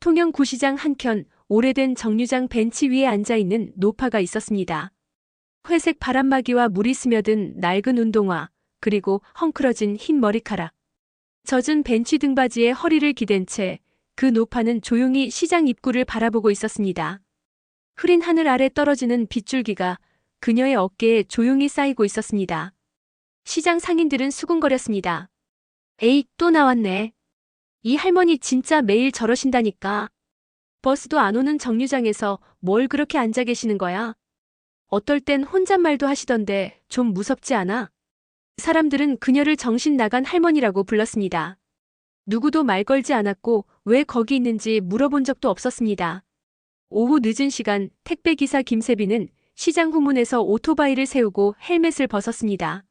통영구시장 한켠 오래된 정류장 벤치 위에 앉아있는 노파가 있었습니다. 회색 바람막이와 물이 스며든 낡은 운동화, 그리고 헝클어진 흰 머리카락. 젖은 벤치 등받이에 허리를 기댄 채 그 노파는 조용히 시장 입구를 바라보고 있었습니다. 흐린 하늘 아래 떨어지는 빗줄기가 그녀의 어깨에 조용히 쌓이고 있었습니다. 시장 상인들은 수군거렸습니다. 에이, 또 나왔네. 이 할머니 진짜 매일 저러신다니까. 버스도 안 오는 정류장에서 뭘 그렇게 앉아 계시는 거야? 어떨 땐 혼잣말도 하시던데 좀 무섭지 않아? 사람들은 그녀를 정신 나간 할머니라고 불렀습니다. 누구도 말 걸지 않았고 왜 거기 있는지 물어본 적도 없었습니다. 오후 늦은 시간 택배기사 김세빈은 시장 후문에서 오토바이를 세우고 헬멧을 벗었습니다.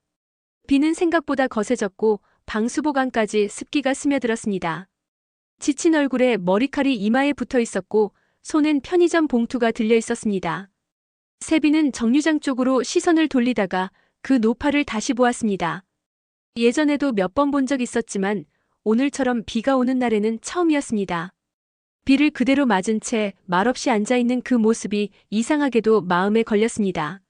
비는 생각보다 거세졌고 방수복 안까지 습기가 스며들었습니다. 지친 얼굴에 머리칼이 이마에 붙어 있었고 손엔 편의점 봉투가 들려 있었습니다. 세빈은 정류장 쪽으로 시선을 돌리다가 그 노파를 다시 보았습니다. 예전에도 몇 번 본 적 있었지만 오늘처럼 비가 오는 날에는 처음이었습니다. 비를 그대로 맞은 채 말없이 앉아있는 그 모습이 이상하게도 마음에 걸렸습니다.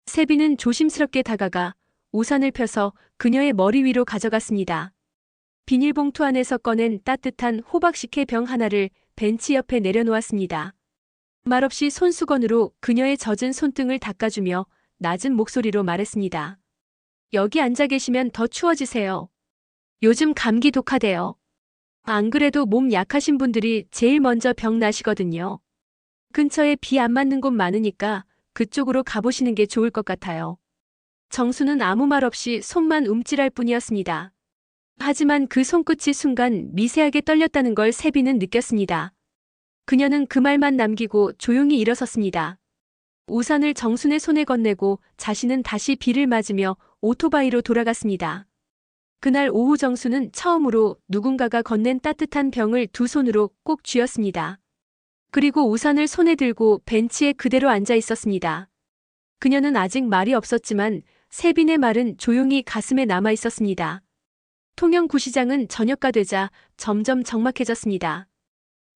세빈은 조심스럽게 다가가 우산을 펴서 그녀의 머리 위로 가져갔습니다. 비닐봉투 안에서 꺼낸 따뜻한 호박식혜 병 하나를 벤치 옆에 내려놓았습니다. 말없이 손수건으로 그녀의 젖은 손등을 닦아주며 낮은 목소리로 말했습니다. 여기 앉아 계시면 더 추워지세요. 요즘 감기 독하대요. 안 그래도 몸 약하신 분들이 제일 먼저 병 나시거든요. 근처에 비 안 맞는 곳 많으니까 그쪽으로 가보시는 게 좋을 것 같아요. 정수는 아무 말 없이 손만 움찔할 뿐이었습니다. 하지만 그 손끝이 순간 미세하게 떨렸다는 걸 세빈은 느꼈습니다. 그녀는 그 말만 남기고 조용히 일어섰습니다. 우산을 정순의 손에 건네고 자신은 다시 비를 맞으며 오토바이로 돌아갔습니다. 그날 오후 정수는 처음으로 누군가가 건넨 따뜻한 병을 두 손으로 꼭 쥐었습니다. 그리고 우산을 손에 들고 벤치에 그대로 앉아 있었습니다. 그녀는 아직 말이 없었지만 세빈의 말은 조용히 가슴에 남아 있었습니다. 통영구시장은 저녁가 되자 점점 적막해졌습니다.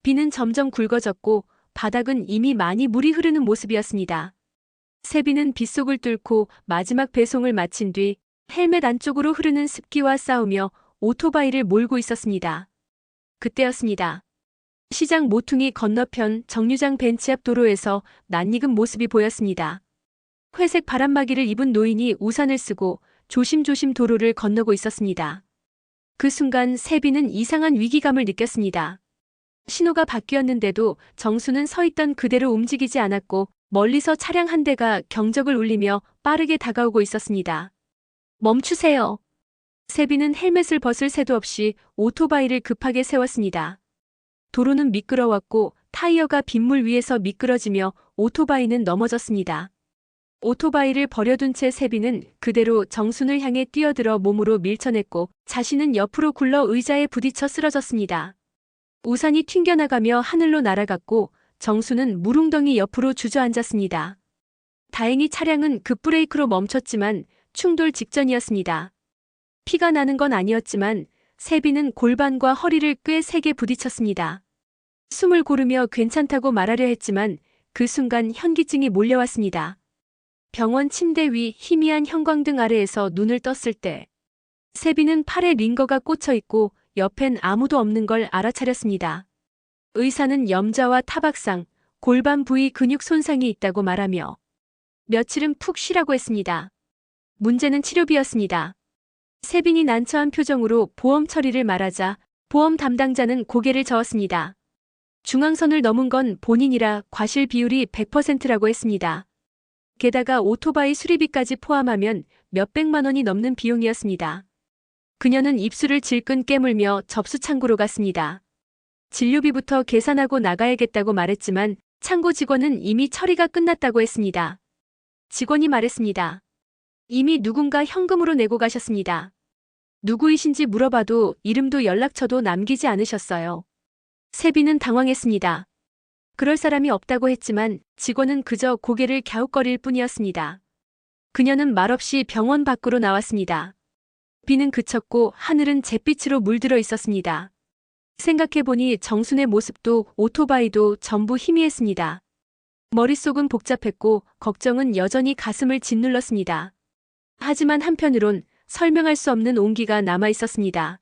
비는 점점 굵어졌고 바닥은 이미 많이 물이 흐르는 모습이었습니다. 세빈은 빗속을 뚫고 마지막 배송을 마친 뒤 헬멧 안쪽으로 흐르는 습기와 싸우며 오토바이를 몰고 있었습니다. 그때였습니다. 시장 모퉁이 건너편 정류장 벤치 앞 도로에서 낯익은 모습이 보였습니다. 회색 바람막이를 입은 노인이 우산을 쓰고 조심조심 도로를 건너고 있었습니다. 그 순간 세빈은 이상한 위기감을 느꼈습니다. 신호가 바뀌었는데도 정수는 서 있던 그대로 움직이지 않았고 멀리서 차량 한 대가 경적을 울리며 빠르게 다가오고 있었습니다. 멈추세요. 세빈은 헬멧을 벗을 새도 없이 오토바이를 급하게 세웠습니다. 도로는 미끄러웠고 타이어가 빗물 위에서 미끄러지며 오토바이는 넘어졌습니다. 오토바이를 버려둔 채 세빈은 그대로 정순을 향해 뛰어들어 몸으로 밀쳐냈고 자신은 옆으로 굴러 의자에 부딪혀 쓰러졌습니다. 우산이 튕겨나가며 하늘로 날아갔고 정수는 물웅덩이 옆으로 주저앉았습니다. 다행히 차량은 급브레이크로 멈췄지만 충돌 직전이었습니다. 피가 나는 건 아니었지만 세빈은 골반과 허리를 꽤 세게 부딪혔습니다. 숨을 고르며 괜찮다고 말하려 했지만 그 순간 현기증이 몰려왔습니다. 병원 침대 위 희미한 형광등 아래에서 눈을 떴을 때 세빈은 팔에 링거가 꽂혀 있고 옆엔 아무도 없는 걸 알아차렸습니다. 의사는 염좌와 타박상, 골반 부위 근육 손상이 있다고 말하며 며칠은 푹 쉬라고 했습니다. 문제는 치료비였습니다. 세빈이 난처한 표정으로 보험 처리를 말하자 보험 담당자는 고개를 저었습니다. 중앙선을 넘은 건 본인이라 과실 비율이 100%라고 했습니다. 게다가 오토바이 수리비까지 포함하면 몇백만 원이 넘는 비용이었습니다. 그녀는 입술을 질끈 깨물며 접수 창구로 갔습니다. 진료비부터 계산하고 나가야겠다고 말했지만 창고 직원은 이미 처리가 끝났다고 했습니다. 직원이 말했습니다. 이미 누군가 현금으로 내고 가셨습니다. 누구이신지 물어봐도 이름도 연락처도 남기지 않으셨어요. 세빈은 당황했습니다. 그럴 사람이 없다고 했지만 직원은 그저 고개를 갸웃거릴 뿐이었습니다. 그녀는 말없이 병원 밖으로 나왔습니다. 비는 그쳤고 하늘은 잿빛으로 물들어 있었습니다. 생각해보니 정순의 모습도 오토바이도 전부 희미했습니다. 머릿속은 복잡했고 걱정은 여전히 가슴을 짓눌렀습니다. 하지만 한편으론 설명할 수 없는 온기가 남아있었습니다.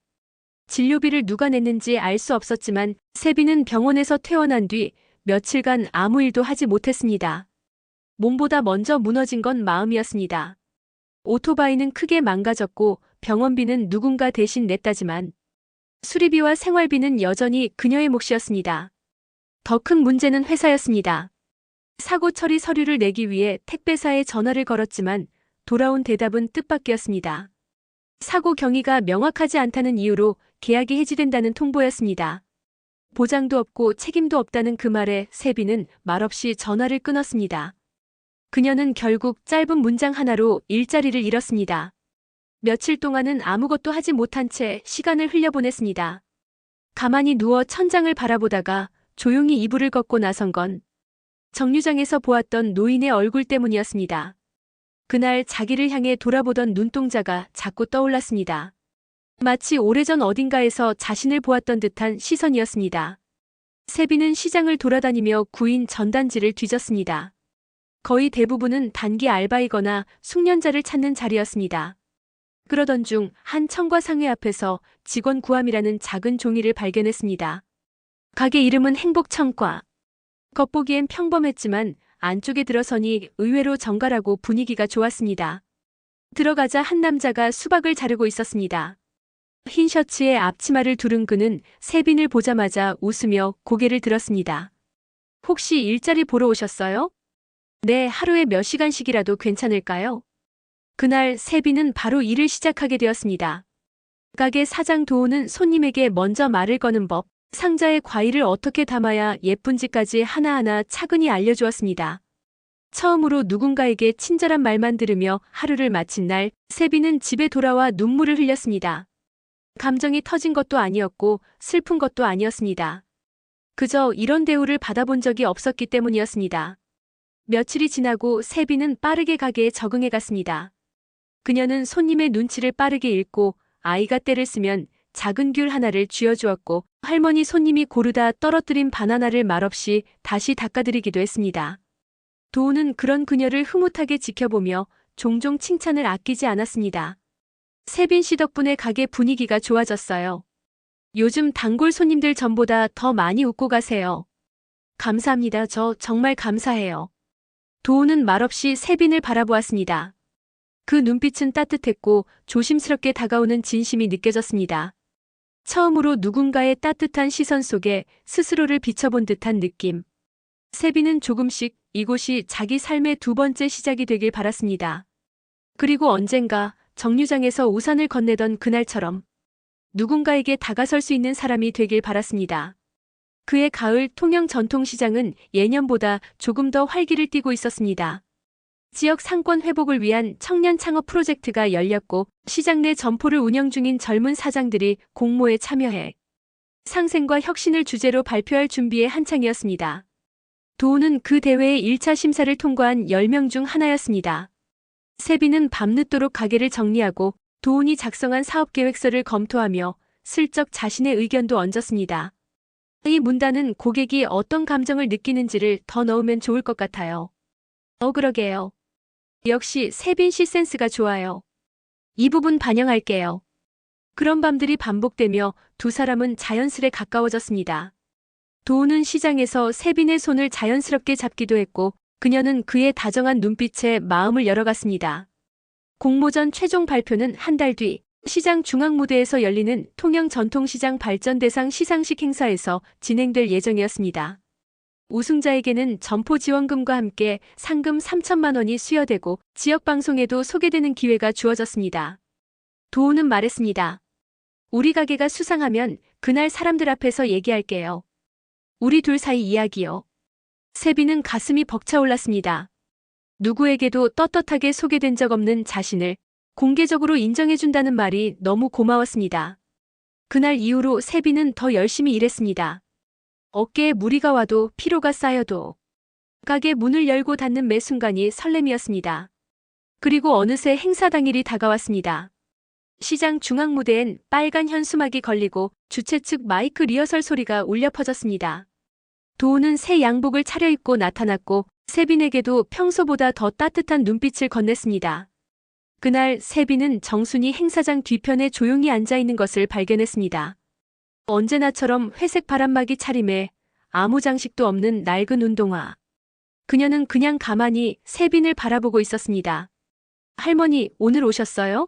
진료비를 누가 냈는지 알 수 없었지만 세빈은 병원에서 퇴원한 뒤 며칠간 아무 일도 하지 못했습니다. 몸보다 먼저 무너진 건 마음이었습니다. 오토바이는 크게 망가졌고 병원비는 누군가 대신 냈다지만 수리비와 생활비는 여전히 그녀의 몫이었습니다. 더 큰 문제는 회사였습니다. 사고 처리 서류를 내기 위해 택배사에 전화를 걸었지만 돌아온 대답은 뜻밖이었습니다. 사고 경위가 명확하지 않다는 이유로 계약이 해지된다는 통보였습니다. 보장도 없고 책임도 없다는 그 말에 세빈은 말없이 전화를 끊었습니다. 그녀는 결국 짧은 문장 하나로 일자리를 잃었습니다. 며칠 동안은 아무것도 하지 못한 채 시간을 흘려보냈습니다. 가만히 누워 천장을 바라보다가 조용히 이불을 걷고 나선 건 정류장에서 보았던 노인의 얼굴 때문이었습니다. 그날 자기를 향해 돌아보던 눈동자가 자꾸 떠올랐습니다. 마치 오래전 어딘가에서 자신을 보았던 듯한 시선이었습니다. 세빈은 시장을 돌아다니며 구인 전단지를 뒤졌습니다. 거의 대부분은 단기 알바이거나 숙련자를 찾는 자리였습니다. 그러던 중 한 청과상회 앞에서 직원 구함이라는 작은 종이를 발견했습니다. 가게 이름은 행복청과. 겉보기엔 평범했지만 안쪽에 들어서니 의외로 정갈하고 분위기가 좋았습니다. 들어가자 한 남자가 수박을 자르고 있었습니다. 흰 셔츠에 앞치마를 두른 그는 세빈을 보자마자 웃으며 고개를 들었습니다. 혹시 일자리 보러 오셨어요? 네, 하루에 몇 시간씩이라도 괜찮을까요? 그날 세빈은 바로 일을 시작하게 되었습니다. 가게 사장 도우는 손님에게 먼저 말을 거는 법, 상자에 과일을 어떻게 담아야 예쁜지까지 하나하나 차근히 알려주었습니다. 처음으로 누군가에게 친절한 말만 들으며 하루를 마친 날, 세빈은 집에 돌아와 눈물을 흘렸습니다. 감정이 터진 것도 아니었고 슬픈 것도 아니었습니다. 그저 이런 대우를 받아본 적이 없었기 때문이었습니다. 며칠이 지나고 세빈은 빠르게 가게에 적응해 갔습니다. 그녀는 손님의 눈치를 빠르게 읽고 아이가 때를 쓰면 작은 귤 하나를 쥐어주었고 할머니 손님이 고르다 떨어뜨린 바나나를 말없이 다시 닦아드리기도 했습니다. 도우는 그런 그녀를 흐뭇하게 지켜보며 종종 칭찬을 아끼지 않았습니다. 세빈 씨 덕분에 가게 분위기가 좋아졌어요. 요즘 단골 손님들 전보다 더 많이 웃고 가세요. 감사합니다. 저 정말 감사해요. 도우는 말없이 세빈을 바라보았습니다. 그 눈빛은 따뜻했고 조심스럽게 다가오는 진심이 느껴졌습니다. 처음으로 누군가의 따뜻한 시선 속에 스스로를 비춰본 듯한 느낌. 세빈은 조금씩 이곳이 자기 삶의 두 번째 시작이 되길 바랐습니다. 그리고 언젠가 정류장에서 우산을 건네던 그날처럼 누군가에게 다가설 수 있는 사람이 되길 바랐습니다. 그해 가을 통영 전통시장은 예년보다 조금 더 활기를 띠고 있었습니다. 지역 상권 회복을 위한 청년 창업 프로젝트가 열렸고 시장 내 점포를 운영 중인 젊은 사장들이 공모에 참여해 상생과 혁신을 주제로 발표할 준비에 한창이었습니다. 도우는 그 대회의 1차 심사를 통과한 10명 중 하나였습니다. 세빈은 밤늦도록 가게를 정리하고 도훈이 작성한 사업계획서를 검토하며 슬쩍 자신의 의견도 얹었습니다. 이 문단은 고객이 어떤 감정을 느끼는지를 더 넣으면 좋을 것 같아요. 그러게요. 역시 세빈 씨 센스가 좋아요. 이 부분 반영할게요. 그런 밤들이 반복되며 두 사람은 자연스레 가까워졌습니다. 도우는 시장에서 세빈의 손을 자연스럽게 잡기도 했고 그녀는 그의 다정한 눈빛에 마음을 열어갔습니다. 공모전 최종 발표는 한 달 뒤 시장 중앙무대에서 열리는 통영 전통시장 발전대상 시상식 행사에서 진행될 예정이었습니다. 우승자에게는 점포 지원금과 함께 상금 3천만 원이 수여되고 지역방송에도 소개되는 기회가 주어졌습니다. 도우는 말했습니다. 우리 가게가 수상하면 그날 사람들 앞에서 얘기할게요. 우리 둘 사이 이야기요. 세빈은 가슴이 벅차올랐습니다. 누구에게도 떳떳하게 소개된 적 없는 자신을 공개적으로 인정해준다는 말이 너무 고마웠습니다. 그날 이후로 세빈은 더 열심히 일했습니다. 어깨에 무리가 와도 피로가 쌓여도 가게 문을 열고 닫는 매 순간이 설렘이었습니다. 그리고 어느새 행사 당일이 다가왔습니다. 시장 중앙 무대엔 빨간 현수막이 걸리고 주최 측 마이크 리허설 소리가 울려 퍼졌습니다. 도우는 새 양복을 차려입고 나타났고 세빈에게도 평소보다 더 따뜻한 눈빛을 건넸습니다. 그날 세빈은 정순이 행사장 뒤편에 조용히 앉아있는 것을 발견했습니다. 언제나처럼 회색 바람막이 차림에 아무 장식도 없는 낡은 운동화. 그녀는 그냥 가만히 세빈을 바라보고 있었습니다. 할머니, 오늘 오셨어요?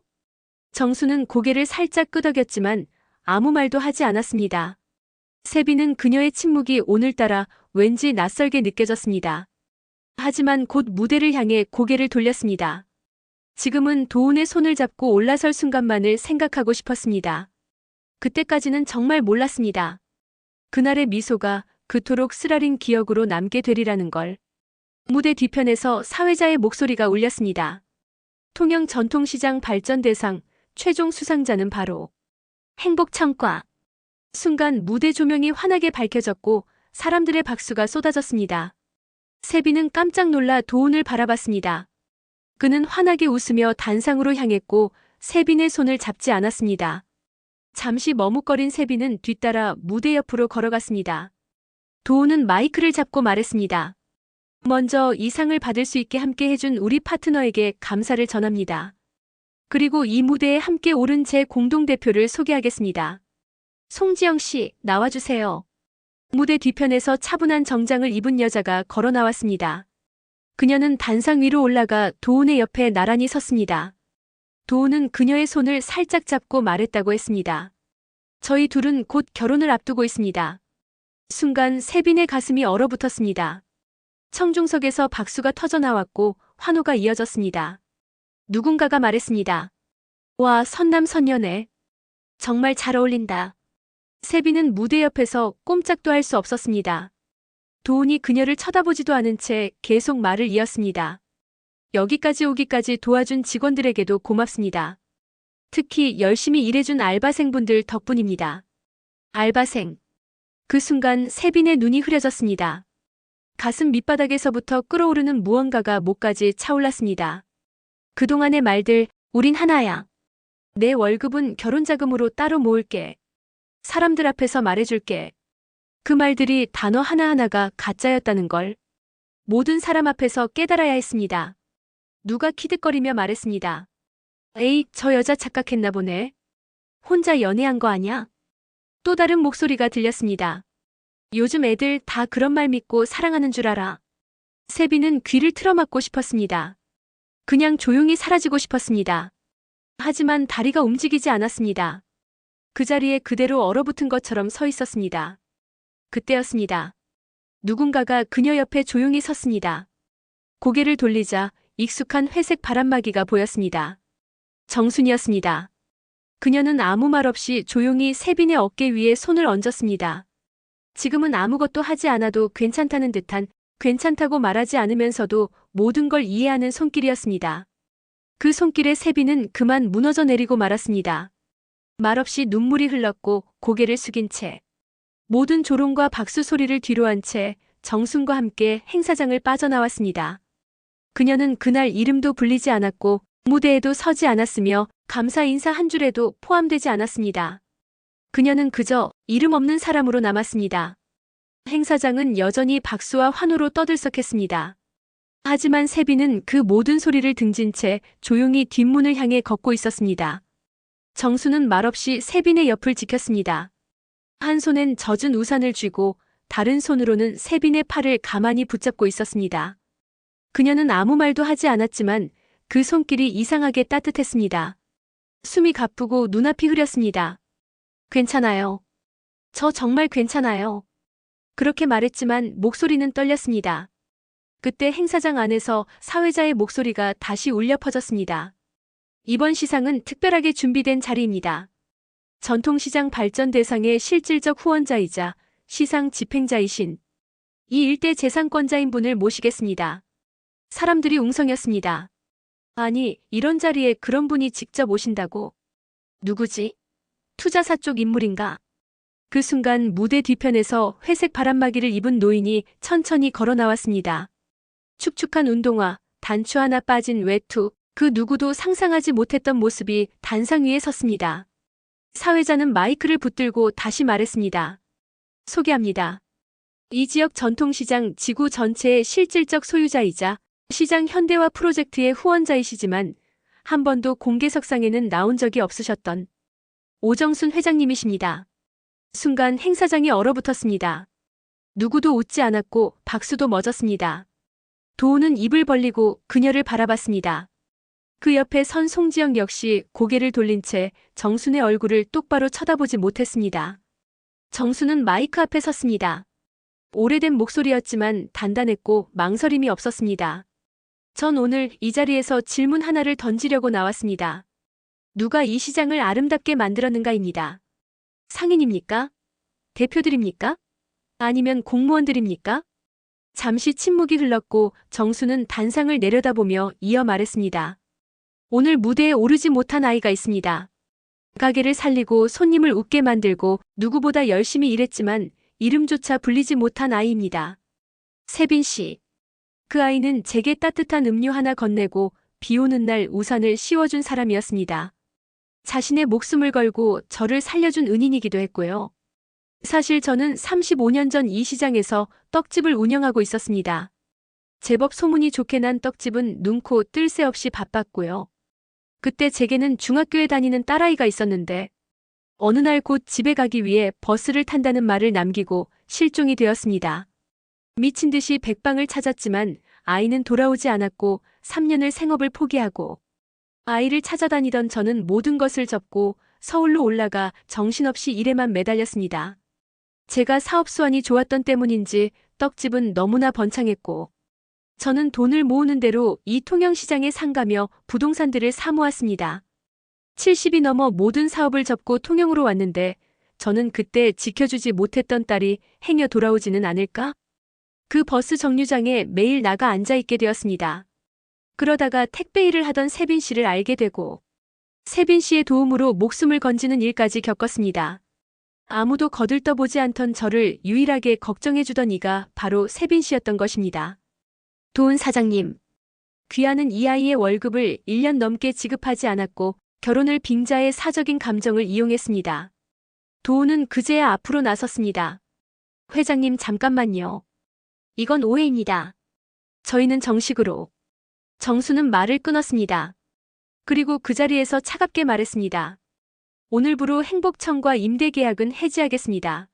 정수는 고개를 살짝 끄덕였지만 아무 말도 하지 않았습니다. 세빈은 그녀의 침묵이 오늘따라 왠지 낯설게 느껴졌습니다. 하지만 곧 무대를 향해 고개를 돌렸습니다. 지금은 도훈의 손을 잡고 올라설 순간만을 생각하고 싶었습니다. 그때까지는 정말 몰랐습니다. 그날의 미소가 그토록 쓰라린 기억으로 남게 되리라는 걸. 무대 뒤편에서 사회자의 목소리가 울렸습니다. 통영 전통시장 발전 대상 최종 수상자는 바로 행복창과. 순간 무대 조명이 환하게 밝혀졌고 사람들의 박수가 쏟아졌습니다. 세빈은 깜짝 놀라 도훈을 바라봤습니다. 그는 환하게 웃으며 단상으로 향했고 세빈의 손을 잡지 않았습니다. 잠시 머뭇거린 세빈은 뒤따라 무대 옆으로 걸어갔습니다. 도훈은 마이크를 잡고 말했습니다. 먼저 이 상을 받을 수 있게 함께 해준 우리 파트너에게 감사를 전합니다. 그리고 이 무대에 함께 오른 제 공동대표를 소개하겠습니다. 송지영 씨, 나와주세요. 무대 뒤편에서 차분한 정장을 입은 여자가 걸어 나왔습니다. 그녀는 단상 위로 올라가 도훈의 옆에 나란히 섰습니다. 도훈은 그녀의 손을 살짝 잡고 말했다고 했습니다. 저희 둘은 곧 결혼을 앞두고 있습니다. 순간 세빈의 가슴이 얼어붙었습니다. 청중석에서 박수가 터져나왔고 환호가 이어졌습니다. 누군가가 말했습니다. 와, 선남선녀네. 정말 잘 어울린다. 세빈은 무대 옆에서 꼼짝도 할 수 없었습니다. 도훈이 그녀를 쳐다보지도 않은 채 계속 말을 이었습니다. 여기까지 오기까지 도와준 직원들에게도 고맙습니다. 특히 열심히 일해준 알바생분들 덕분입니다. 알바생. 그 순간 세빈의 눈이 흐려졌습니다. 가슴 밑바닥에서부터 끓어오르는 무언가가 목까지 차올랐습니다. 그동안의 말들, 우린 하나야. 내 월급은 결혼자금으로 따로 모을게. 사람들 앞에서 말해줄게. 그 말들이 단어 하나하나가 가짜였다는 걸 모든 사람 앞에서 깨달아야 했습니다. 누가 키득거리며 말했습니다. 에이, 저 여자 착각했나 보네. 혼자 연애한 거 아냐? 또 다른 목소리가 들렸습니다. 요즘 애들 다 그런 말 믿고 사랑하는 줄 알아. 세빈은 귀를 틀어막고 싶었습니다. 그냥 조용히 사라지고 싶었습니다. 하지만 다리가 움직이지 않았습니다. 그 자리에 그대로 얼어붙은 것처럼 서 있었습니다. 그때였습니다. 누군가가 그녀 옆에 조용히 섰습니다. 고개를 돌리자 익숙한 회색 바람막이가 보였습니다. 정순이었습니다. 그녀는 아무 말 없이 조용히 세빈의 어깨 위에 손을 얹었습니다. 지금은 아무것도 하지 않아도 괜찮다는 듯한 괜찮다고 말하지 않으면서도 모든 걸 이해하는 손길이었습니다. 그 손길에 세빈은 그만 무너져 내리고 말았습니다. 말없이 눈물이 흘렀고 고개를 숙인 채 모든 조롱과 박수 소리를 뒤로한 채 정순과 함께 행사장을 빠져나왔습니다. 그녀는 그날 이름도 불리지 않았고 무대에도 서지 않았으며 감사 인사 한 줄에도 포함되지 않았습니다. 그녀는 그저 이름 없는 사람으로 남았습니다. 행사장은 여전히 박수와 환호로 떠들썩했습니다. 하지만 세빈은 그 모든 소리를 등진 채 조용히 뒷문을 향해 걷고 있었습니다. 정수는 말없이 세빈의 옆을 지켰습니다. 한 손엔 젖은 우산을 쥐고 다른 손으로는 세빈의 팔을 가만히 붙잡고 있었습니다. 그녀는 아무 말도 하지 않았지만 그 손길이 이상하게 따뜻했습니다. 숨이 가쁘고 눈앞이 흐렸습니다. 괜찮아요. 저 정말 괜찮아요. 그렇게 말했지만 목소리는 떨렸습니다. 그때 행사장 안에서 사회자의 목소리가 다시 울려 퍼졌습니다. 이번 시상은 특별하게 준비된 자리입니다. 전통시장 발전 대상의 실질적 후원자이자 시상 집행자이신 이 일대 재산권자인 분을 모시겠습니다. 사람들이 웅성였습니다. 아니, 이런 자리에 그런 분이 직접 오신다고? 누구지? 투자사 쪽 인물인가? 그 순간 무대 뒤편에서 회색 바람막이를 입은 노인이 천천히 걸어 나왔습니다. 축축한 운동화, 단추 하나 빠진 외투, 그 누구도 상상하지 못했던 모습이 단상 위에 섰습니다. 사회자는 마이크를 붙들고 다시 말했습니다. 소개합니다. 이 지역 전통시장 지구 전체의 실질적 소유자이자 시장 현대화 프로젝트의 후원자이시지만 한 번도 공개석상에는 나온 적이 없으셨던 오정순 회장님이십니다. 순간 행사장이 얼어붙었습니다. 누구도 웃지 않았고 박수도 멎었습니다. 도우는 입을 벌리고 그녀를 바라봤습니다. 그 옆에 선 송지영 역시 고개를 돌린 채 정순의 얼굴을 똑바로 쳐다보지 못했습니다. 정순은 마이크 앞에 섰습니다. 오래된 목소리였지만 단단했고 망설임이 없었습니다. 전 오늘 이 자리에서 질문 하나를 던지려고 나왔습니다. 누가 이 시장을 아름답게 만들었는가입니다. 상인입니까? 대표들입니까? 아니면 공무원들입니까? 잠시 침묵이 흘렀고 정수는 단상을 내려다보며 이어 말했습니다. 오늘 무대에 오르지 못한 아이가 있습니다. 가게를 살리고 손님을 웃게 만들고 누구보다 열심히 일했지만 이름조차 불리지 못한 아이입니다. 세빈 씨. 그 아이는 제게 따뜻한 음료 하나 건네고 비 오는 날 우산을 씌워준 사람이었습니다. 자신의 목숨을 걸고 저를 살려준 은인이기도 했고요. 사실 저는 35년 전 이 시장에서 떡집을 운영하고 있었습니다. 제법 소문이 좋게 난 떡집은 눈코 뜰 새 없이 바빴고요. 그때 제게는 중학교에 다니는 딸아이가 있었는데 어느 날 곧 집에 가기 위해 버스를 탄다는 말을 남기고 실종이 되었습니다. 미친 듯이 백방을 찾았지만 아이는 돌아오지 않았고 3년을 생업을 포기하고 아이를 찾아다니던 저는 모든 것을 접고 서울로 올라가 정신없이 일에만 매달렸습니다. 제가 사업 수완이 좋았던 때문인지 떡집은 너무나 번창했고 저는 돈을 모으는 대로 이 통영시장에 상가며 부동산들을 사모았습니다. 70이 넘어 모든 사업을 접고 통영으로 왔는데 저는 그때 지켜주지 못했던 딸이 행여 돌아오지는 않을까? 그 버스 정류장에 매일 나가 앉아있게 되었습니다. 그러다가 택배 일을 하던 세빈 씨를 알게 되고 세빈 씨의 도움으로 목숨을 건지는 일까지 겪었습니다. 아무도 거들떠보지 않던 저를 유일하게 걱정해주던 이가 바로 세빈 씨였던 것입니다. 도은 사장님. 귀하는 이 아이의 월급을 1년 넘게 지급하지 않았고 결혼을 빙자해 사적인 감정을 이용했습니다. 도은은 그제야 앞으로 나섰습니다. 회장님 잠깐만요. 이건 오해입니다. 저희는 정식으로. 정수는 말을 끊었습니다. 그리고 그 자리에서 차갑게 말했습니다. 오늘부로 행복청과 임대계약은 해지하겠습니다.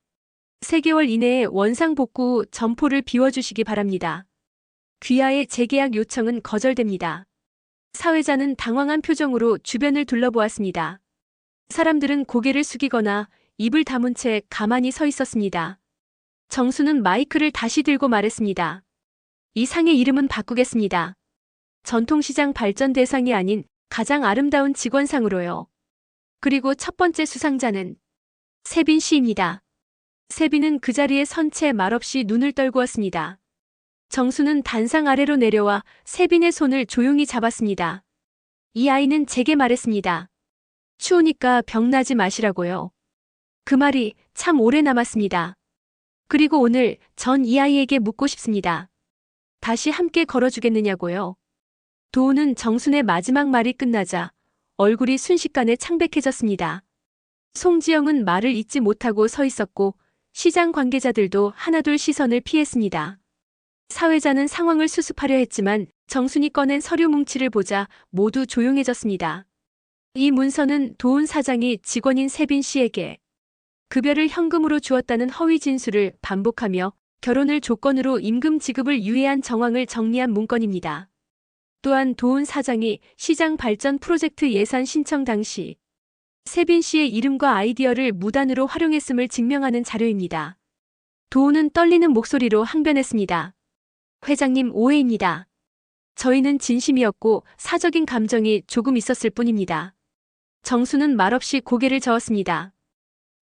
3개월 이내에 원상 복구 후 점포를 비워주시기 바랍니다. 귀하의 재계약 요청은 거절됩니다. 사회자는 당황한 표정으로 주변을 둘러보았습니다. 사람들은 고개를 숙이거나 입을 다문 채 가만히 서 있었습니다. 정수는 마이크를 다시 들고 말했습니다. 이 상의 이름은 바꾸겠습니다. 전통시장 발전 대상이 아닌 가장 아름다운 직원상으로요. 그리고 첫 번째 수상자는 세빈 씨입니다. 세빈은 그 자리에 선 채 말없이 눈을 떨구었습니다. 정수는 단상 아래로 내려와 세빈의 손을 조용히 잡았습니다. 이 아이는 제게 말했습니다. 추우니까 병나지 마시라고요. 그 말이 참 오래 남았습니다. 그리고 오늘 전 이 아이에게 묻고 싶습니다. 다시 함께 걸어주겠느냐고요. 도우는 정순의 마지막 말이 끝나자 얼굴이 순식간에 창백해졌습니다. 송지영은 말을 잇지 못하고 서 있었고 시장 관계자들도 하나둘 시선을 피했습니다. 사회자는 상황을 수습하려 했지만 정순이 꺼낸 서류 뭉치를 보자 모두 조용해졌습니다. 이 문서는 도훈 사장이 직원인 세빈 씨에게 급여를 현금으로 주었다는 허위 진술을 반복하며 결혼을 조건으로 임금 지급을 유예한 정황을 정리한 문건입니다. 또한 도훈 사장이 시장 발전 프로젝트 예산 신청 당시 세빈 씨의 이름과 아이디어를 무단으로 활용했음을 증명하는 자료입니다. 도훈은 떨리는 목소리로 항변했습니다. 회장님 오해입니다. 저희는 진심이었고 사적인 감정이 조금 있었을 뿐입니다. 정수는 말없이 고개를 저었습니다.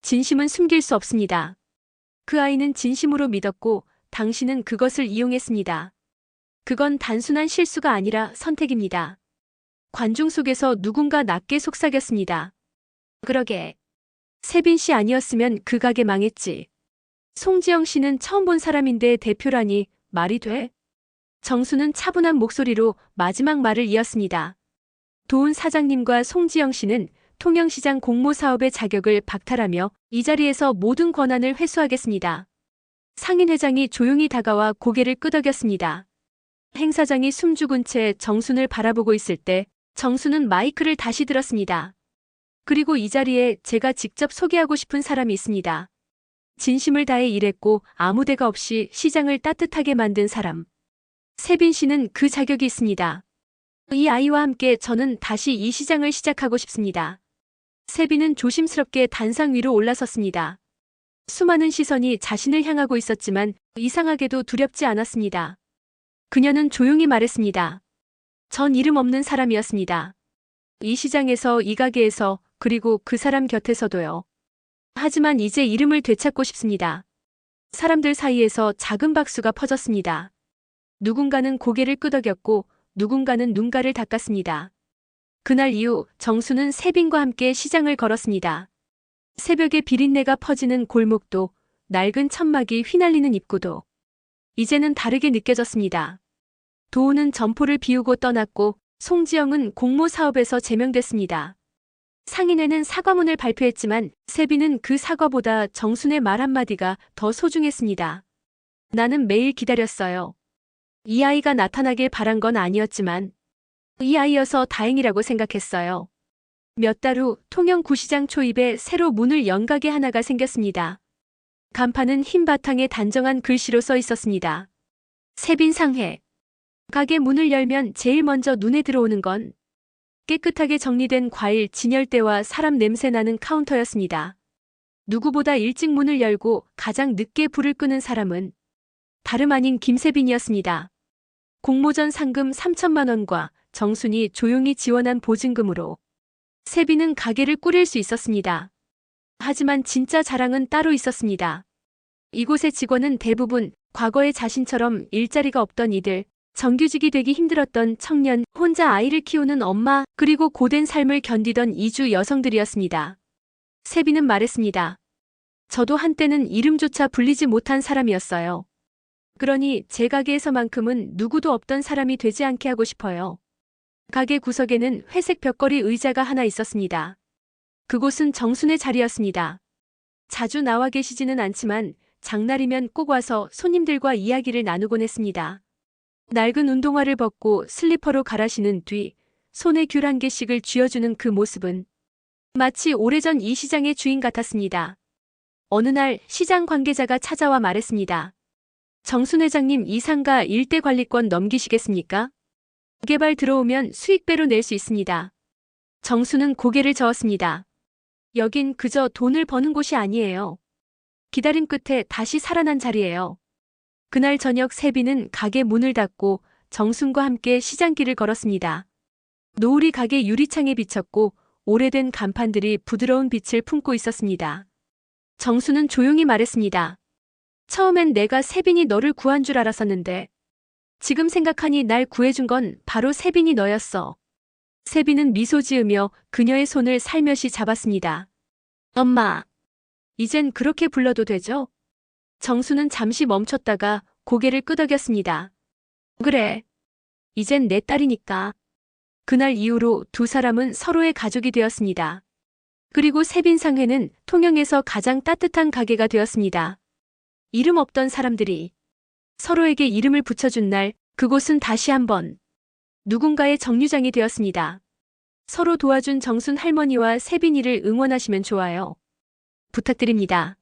진심은 숨길 수 없습니다. 그 아이는 진심으로 믿었고 당신은 그것을 이용했습니다. 그건 단순한 실수가 아니라 선택입니다. 관중 속에서 누군가 낮게 속삭였습니다. 그러게. 세빈 씨 아니었으면 그 가게 망했지. 송지영 씨는 처음 본 사람인데 대표라니 말이 돼? 정수는 차분한 목소리로 마지막 말을 이었습니다. 도훈 사장님과 송지영 씨는 통영시장 공모 사업의 자격을 박탈하며 이 자리에서 모든 권한을 회수하겠습니다. 상인 회장이 조용히 다가와 고개를 끄덕였습니다. 행 사장이 숨죽은 채 정순을 바라보고 있을 때 정순은 마이크를 다시 들었습니다. 그리고 이 자리에 제가 직접 소개하고 싶은 사람이 있습니다. 진심을 다해 일했고 아무 데가 없이 시장을 따뜻하게 만든 사람. 세빈 씨는 그 자격이 있습니다. 이 아이와 함께 저는 다시 이 시장을 시작하고 싶습니다. 세빈은 조심스럽게 단상 위로 올라섰습니다. 수많은 시선이 자신을 향하고 있었지만 이상하게도 두렵지 않았습니다. 그녀는 조용히 말했습니다. 전 이름 없는 사람이었습니다. 이 시장에서, 이 가게에서, 그리고 그 사람 곁에서도요. 하지만 이제 이름을 되찾고 싶습니다. 사람들 사이에서 작은 박수가 퍼졌습니다. 누군가는 고개를 끄덕였고 누군가는 눈가를 닦았습니다. 그날 이후 정수는 세빈과 함께 시장을 걸었습니다. 새벽에 비린내가 퍼지는 골목도, 낡은 천막이 휘날리는 입구도 이제는 다르게 느껴졌습니다. 도우는 점포를 비우고 떠났고 송지영은 공모 사업에서 제명됐습니다. 상인회는 사과문을 발표했지만 세빈은 그 사과보다 정순의 말 한마디가 더 소중했습니다. 나는 매일 기다렸어요. 이 아이가 나타나길 바란 건 아니었지만 이 아이여서 다행이라고 생각했어요. 몇 달 후 통영 구시장 초입에 새로 문을 연 가게 하나가 생겼습니다. 간판은 흰 바탕에 단정한 글씨로 써 있었습니다. 세빈 상회. 가게 문을 열면 제일 먼저 눈에 들어오는 건 깨끗하게 정리된 과일 진열대와 사람 냄새 나는 카운터였습니다. 누구보다 일찍 문을 열고 가장 늦게 불을 끄는 사람은 다름 아닌 김세빈이었습니다. 공모전 상금 3천만 원과 정순이 조용히 지원한 보증금으로 세빈은 가게를 꾸릴 수 있었습니다. 하지만 진짜 자랑은 따로 있었습니다. 이곳의 직원은 대부분 과거의 자신처럼 일자리가 없던 이들, 정규직이 되기 힘들었던 청년, 혼자 아이를 키우는 엄마, 그리고 고된 삶을 견디던 이주 여성들이었습니다. 세빈은 말했습니다. 저도 한때는 이름조차 불리지 못한 사람이었어요. 그러니 제 가게에서만큼은 누구도 없던 사람이 되지 않게 하고 싶어요. 가게 구석에는 회색 벽걸이 의자가 하나 있었습니다. 그곳은 정순의 자리였습니다. 자주 나와 계시지는 않지만 장날이면 꼭 와서 손님들과 이야기를 나누곤 했습니다. 낡은 운동화를 벗고 슬리퍼로 갈아 신은 뒤 손에 귤 한 개씩을 쥐어주는 그 모습은 마치 오래전 이 시장의 주인 같았습니다. 어느 날 시장 관계자가 찾아와 말했습니다. 정순 회장님 이 상가 일대 관리권 넘기시겠습니까? 개발 들어오면 수익배로 낼 수 있습니다. 정순은 고개를 저었습니다. 여긴 그저 돈을 버는 곳이 아니에요. 기다림 끝에 다시 살아난 자리예요. 그날 저녁 세빈은 가게 문을 닫고 정순과 함께 시장길을 걸었습니다. 노을이 가게 유리창에 비쳤고 오래된 간판들이 부드러운 빛을 품고 있었습니다. 정순은 조용히 말했습니다. 처음엔 내가 세빈이 너를 구한 줄 알았었는데 지금 생각하니 날 구해준 건 바로 세빈이 너였어. 세빈은 미소 지으며 그녀의 손을 살며시 잡았습니다. 엄마, 이젠 그렇게 불러도 되죠? 정수는 잠시 멈췄다가 고개를 끄덕였습니다. 그래. 이젠 내 딸이니까. 그날 이후로 두 사람은 서로의 가족이 되었습니다. 그리고 세빈 상회는 통영에서 가장 따뜻한 가게가 되었습니다. 이름 없던 사람들이 서로에게 이름을 붙여준 날 그곳은 다시 한번 누군가의 정류장이 되었습니다. 서로 도와준 정순 할머니와 세빈이를 응원하시면 좋아요. 부탁드립니다.